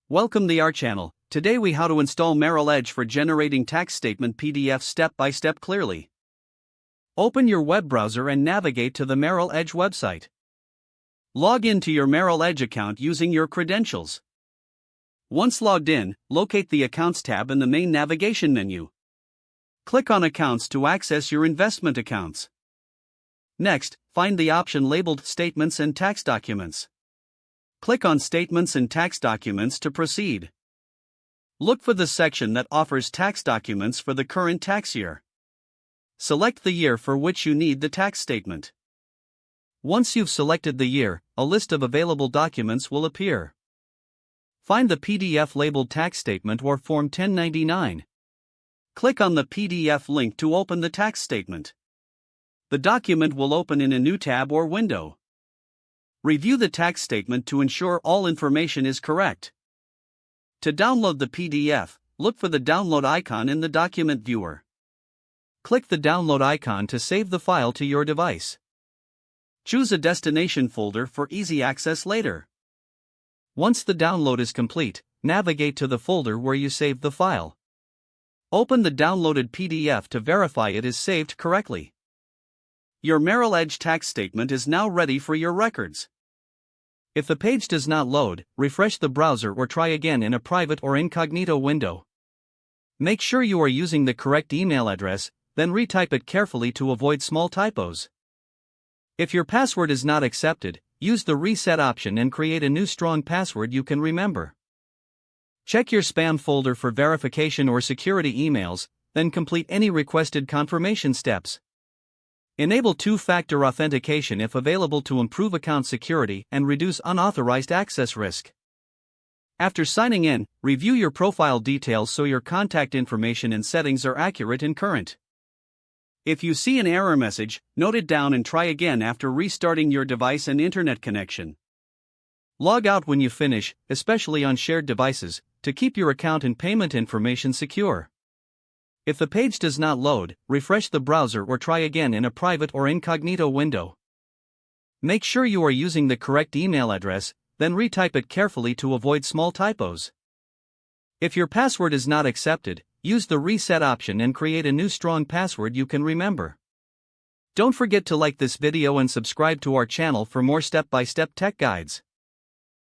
Welcome to our channel. Today we how to install Merrill Edge for generating tax statement PDF step by step clearly. Open your web browser and navigate to the Merrill Edge website. Log in to your Merrill Edge account using your credentials. Once logged in, locate the Accounts tab in the main navigation menu. Click on Accounts to access your investment accounts. Next, find the option labeled Statements and Tax Documents. Click on Statements and Tax Documents to proceed. Look for the section that offers tax documents for the current tax year. Select the year for which you need the tax statement. Once you've selected the year, a list of available documents will appear. Find the PDF labeled Tax Statement or Form 1099. Click on the PDF link to open the tax statement. The document will open in a new tab or window. Review the tax statement to ensure all information is correct. To download the PDF, look for the download icon in the document viewer. Click the download icon to save the file to your device. Choose a destination folder for easy access later. Once the download is complete, navigate to the folder where you saved the file. Open the downloaded PDF to verify it is saved correctly. Your Merrill Edge tax statement is now ready for your records. If the page does not load, refresh the browser or try again in a private or incognito window. Make sure you are using the correct email address, then retype it carefully to avoid small typos. If your password is not accepted, use the reset option and create a new strong password you can remember. Check your spam folder for verification or security emails, then complete any requested confirmation steps. Enable two-factor authentication if available to improve account security and reduce unauthorized access risk. After signing in, review your profile details so your contact information and settings are accurate and current. If you see an error message, note it down and try again after restarting your device and internet connection. Log out when you finish, especially on shared devices, to keep your account and payment information secure. If the page does not load, refresh the browser or try again in a private or incognito window. Make sure you are using the correct email address, then retype it carefully to avoid small typos. If your password is not accepted, use the reset option and create a new strong password you can remember. Don't forget to like this video and subscribe to our channel for more step-by-step tech guides.